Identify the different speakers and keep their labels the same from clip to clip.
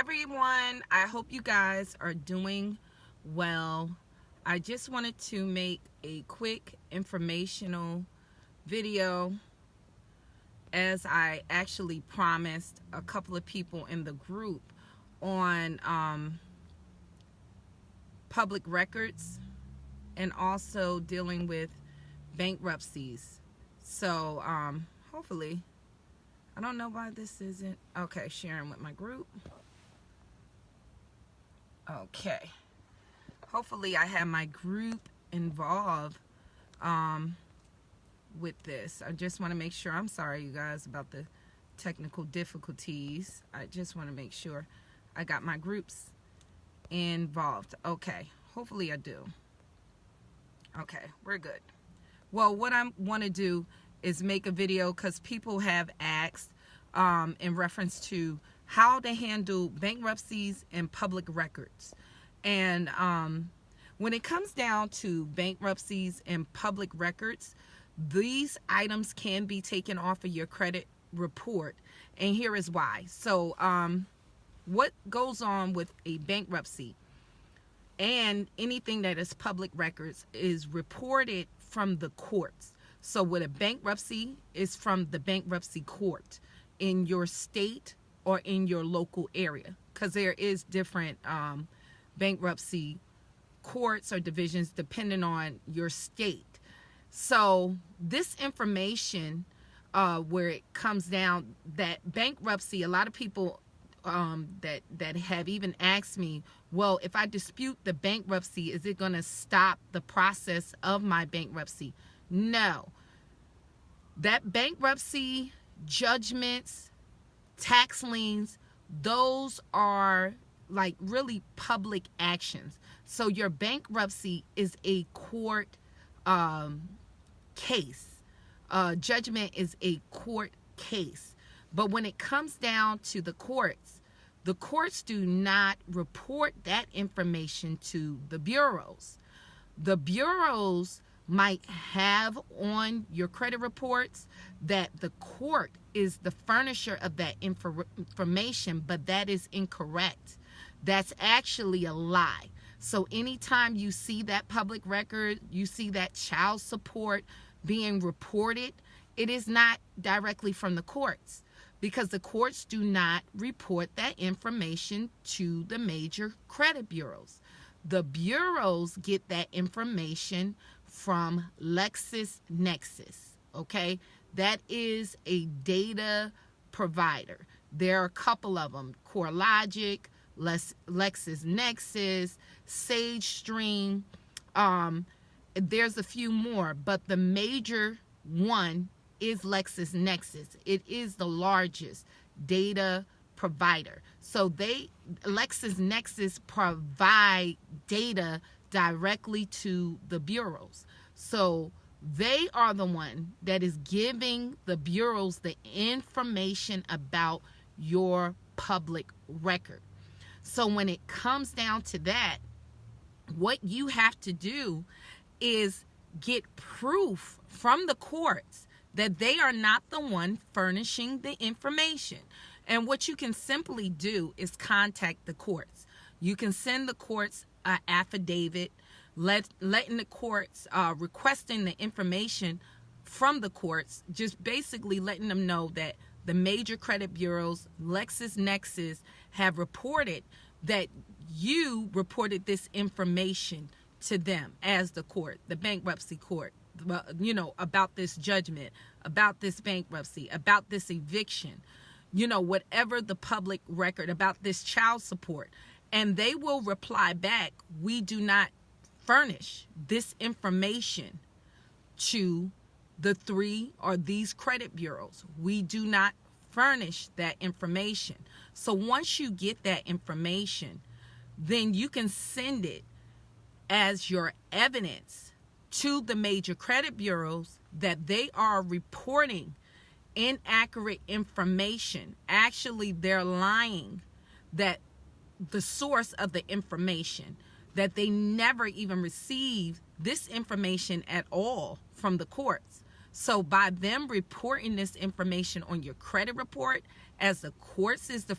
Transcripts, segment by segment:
Speaker 1: everyone. I hope you guys are doing well. I just wanted to make a quick informational video, as I actually promised a couple of people in the group, on public records and also dealing with bankruptcies. So hopefully, I don't know why this isn't okay, sharing with my group. Okay, hopefully I have my group involved with this. I just want to make sure, I'm sorry you guys about the technical difficulties. I just want to make sure I got my groups involved. Okay, hopefully I do. Okay, we're good. Well, what I want to do is make a video because people have asked in reference to how to handle bankruptcies and public records. And when it comes down to bankruptcies and public records, these items can be taken off of your credit report. And here is why. So what goes on with a bankruptcy and anything that is public records is reported from the courts. So with a bankruptcy is from the bankruptcy court in your state or in your local area, because there is different bankruptcy courts or divisions depending on your state. So this information, where it comes down that bankruptcy, a lot of people that have even asked me, well, if I dispute the bankruptcy, is it going to stop the process of my bankruptcy? No. That bankruptcy, judgments, tax liens, those are like really public actions. So your bankruptcy is a court case. Judgment is a court case. But when it comes down to the courts do not report that information to the bureaus. The bureaus might have on your credit reports that the court is the furnisher of that information, but that is incorrect. That's actually a lie. So anytime you see that public record, you see that child support being reported, it is not directly from the courts, because the courts do not report that information to the major credit bureaus. The bureaus get that information from LexisNexis, okay? That is a data provider. There are a couple of them: CoreLogic, LexisNexis, SageStream. There's a few more, but the major one is LexisNexis. It is the largest data provider. So LexisNexis provide data directly to the bureaus. So they are the one that is giving the bureaus the information about your public record. So when it comes down to that, what you have to do is get proof from the courts that they are not the one furnishing the information. And what you can simply do is contact the courts. You can send the courts an affidavit, letting the courts, requesting the information from the courts, just basically letting them know that the major credit bureaus, LexisNexis, have reported that you reported this information to them as the court, the bankruptcy court, about this judgment, about this bankruptcy, about this eviction, whatever the public record, about this child support. And they will reply back, we do not furnish this information to the three or these credit bureaus. We do not furnish that information. So once you get that information, then you can send it as your evidence to the major credit bureaus that they are reporting inaccurate information. Actually, they're lying, that the source of the information, that they never even received this information at all from the courts. So by them reporting this information on your credit report as the courts is the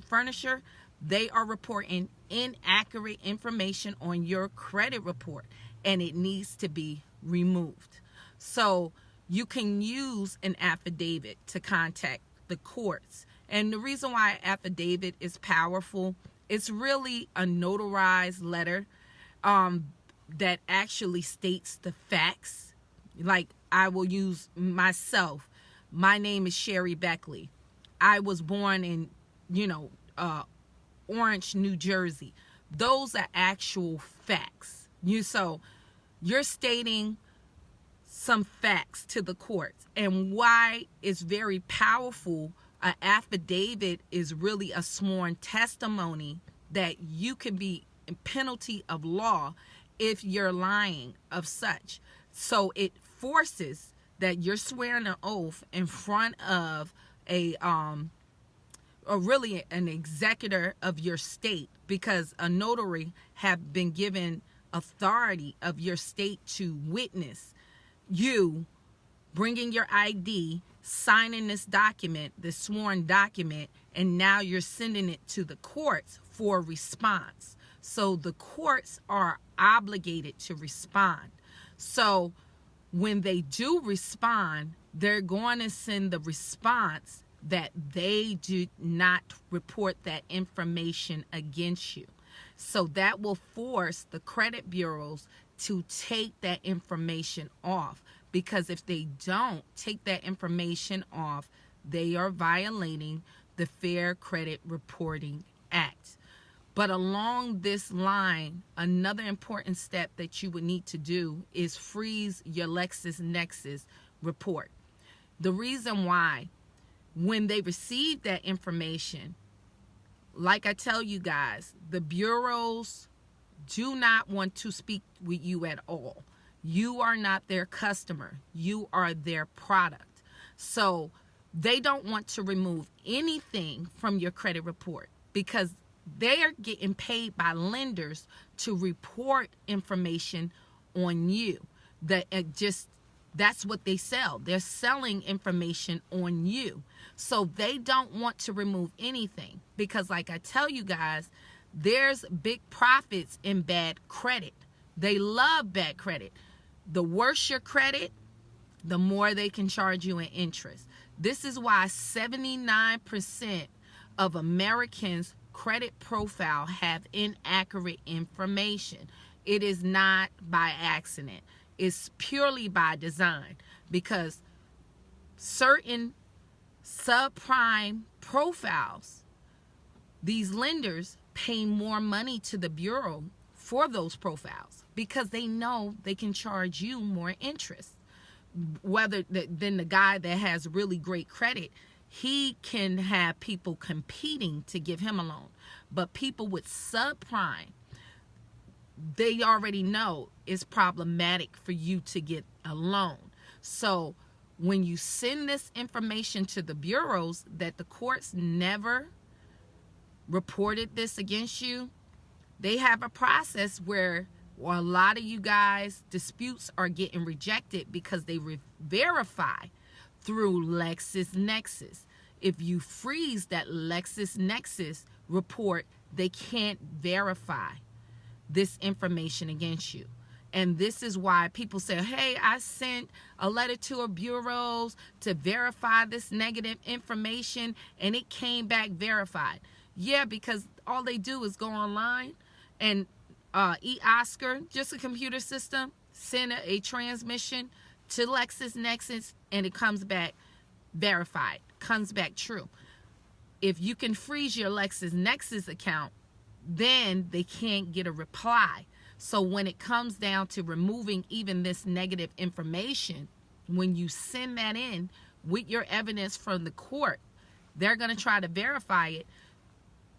Speaker 1: furnisher, they are reporting inaccurate information on your credit report, and it needs to be removed. So you can use an affidavit to contact the courts. And the reason why affidavit is powerful, it's really a notarized letter that actually states the facts. Like, I will use myself. My name is Sherry Beckley. I was born in, Orange, New Jersey. Those are actual facts. So you're stating some facts to the courts, and why it's very powerful. An affidavit is really a sworn testimony that you can be in penalty of law if you're lying of such. So it forces that you're swearing an oath in front of or really an executor of your state, because a notary have been given authority of your state to witness you bringing your ID, signing this document, this sworn document, and now you're sending it to the courts for a response. So the courts are obligated to respond. So when they do respond, they're going to send the response that they do not report that information against you. So that will force the credit bureaus to take that information off, because if they don't take that information off, they are violating the Fair Credit Reporting Act. But along this line, another important step that you would need to do is freeze your LexisNexis report. The reason why, when they receive that information, like I tell you guys, the bureaus do not want to speak with you at all. You are not their customer. You are their product. So they don't want to remove anything from your credit report, because they are getting paid by lenders to report information on you. That's what they sell. They're selling information on you. So they don't want to remove anything, because like I tell you guys, there's big profits in bad credit. They love bad credit. The worse your credit, the more they can charge you in interest. This is why 79% of Americans' credit profile have inaccurate information. It is not by accident. It's purely by design, because certain subprime profiles, these lenders pay more money to the bureau for those profiles, because they know they can charge you more interest. Than the guy that has really great credit, he can have people competing to give him a loan. But people with subprime, they already know it's problematic for you to get a loan. So when you send this information to the bureaus that the courts never reported this against you, they have a process where a lot of you guys' disputes are getting rejected because they verify through LexisNexis. If you freeze that LexisNexis report, they can't verify this information against you. And this is why people say, hey, I sent a letter to a bureaus to verify this negative information and it came back verified. Yeah, because all they do is go online and Oscar, just a computer system, send a transmission to LexisNexis and it comes back verified, comes back true. If you can freeze your LexisNexis account, then they can't get a reply. So when it comes down to removing even this negative information, when you send that in with your evidence from the court, they're going to try to verify it.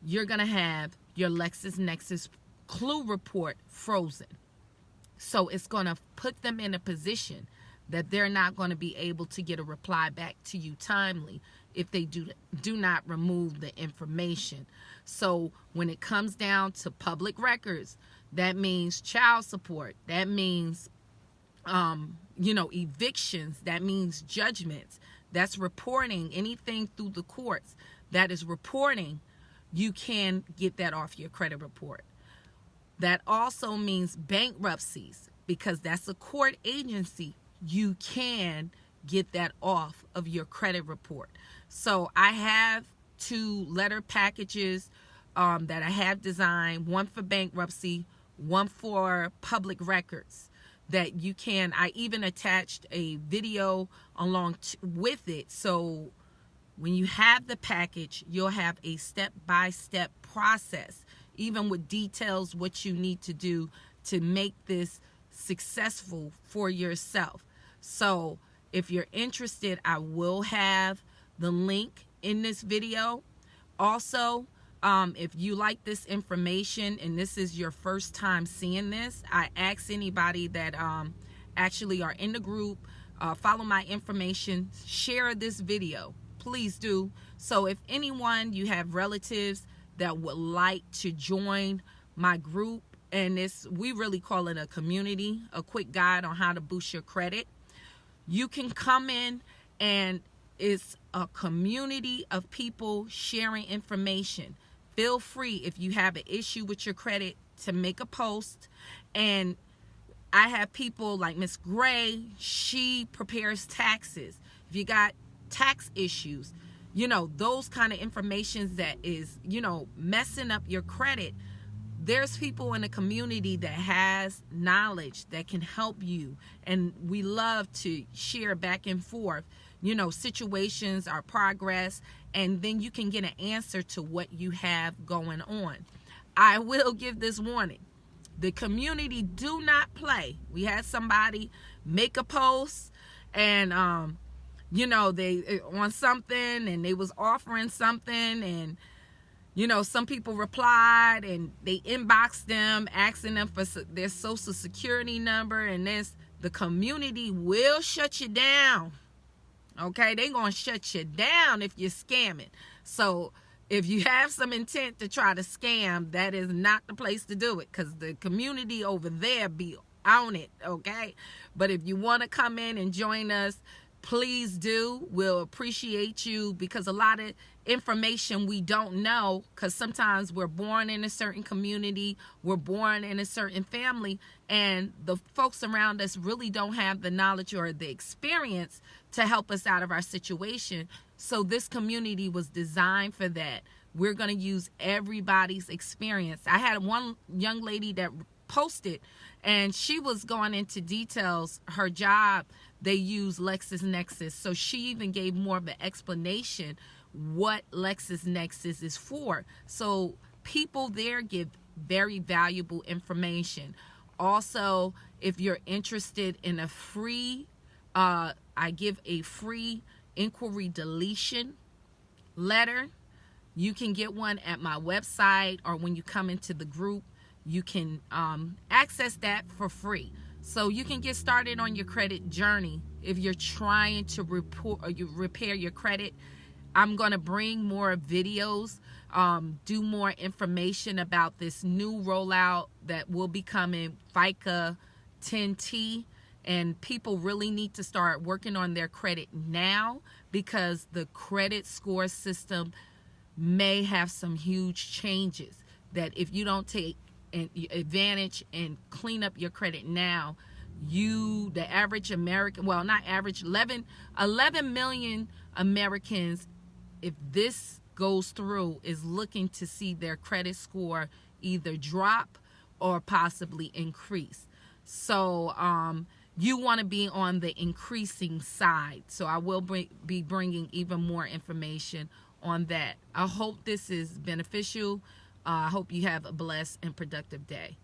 Speaker 1: You're going to have your LexisNexis clue report frozen. So it's going to put them in a position that they're not going to be able to get a reply back to you timely if they do not remove the information. So when it comes down to public records, that means child support, that means evictions, that means judgments, that's reporting anything through the courts, that is reporting you can get that off your credit report. That also means bankruptcies, because that's a court agency. You can get that off of your credit report. So I have 2 letter packages that I have designed, one for bankruptcy, one for public records, that you can. I even attached a video along with it, so when you have the package, you'll have a step-by-step process, even with details what you need to do to make this successful for yourself. So if you're interested, I will have the link in this video. Also, if you like this information and this is your first time seeing this, I ask anybody that actually are in the group, follow my information, share this video. Please do. So if anyone, you have relatives that would like to join my group, and we really call it a community, a quick guide on how to boost your credit, you can come in, and it's a community of people sharing information. Feel free, if you have an issue with your credit, to make a post. And I have people like Miss Gray, she prepares taxes. If you got tax issues, those kind of information that is, messing up your credit, there's people in the community that has knowledge that can help you. And we love to share back and forth, situations, our progress, and then you can get an answer to what you have going on. I will give this warning. The community do not play. We had somebody make a post and, they on something, and they was offering something, and, some people replied and they inboxed them asking them for their social security number, and the community will shut you down. Okay, they're going to shut you down if you're scamming. So if you have some intent to try to scam, that is not the place to do it, because the community over there be on it, okay? But if you want to come in and join us, please do. We'll appreciate you, because a lot of information we don't know, because sometimes we're born in a certain community, we're born in a certain family, and the folks around us really don't have the knowledge or the experience to help us out of our situation. So this community was designed for that. We're going to use everybody's experience. I had one young lady that posted, and she was going into details. Her job, they use LexisNexis, so she even gave more of an explanation what LexisNexis is for. So people there give very valuable information. Also, if you're interested in a free, I give a free inquiry deletion letter. You can get one at my website, or when you come into the group, you can access that for free. So you can get started on your credit journey if you're trying to repair your credit. I'm going to bring more videos, do more information about this new rollout that will be coming, FICA 10T. And people really need to start working on their credit now, because the credit score system may have some huge changes that if you don't take advantage and clean up your credit now, the average American, well, not average, 11 million Americans, if this goes through, is looking to see their credit score either drop or possibly increase. So you want to be on the increasing side. So I will be bringing even more information on that. I hope this is beneficial. I hope you have a blessed and productive day.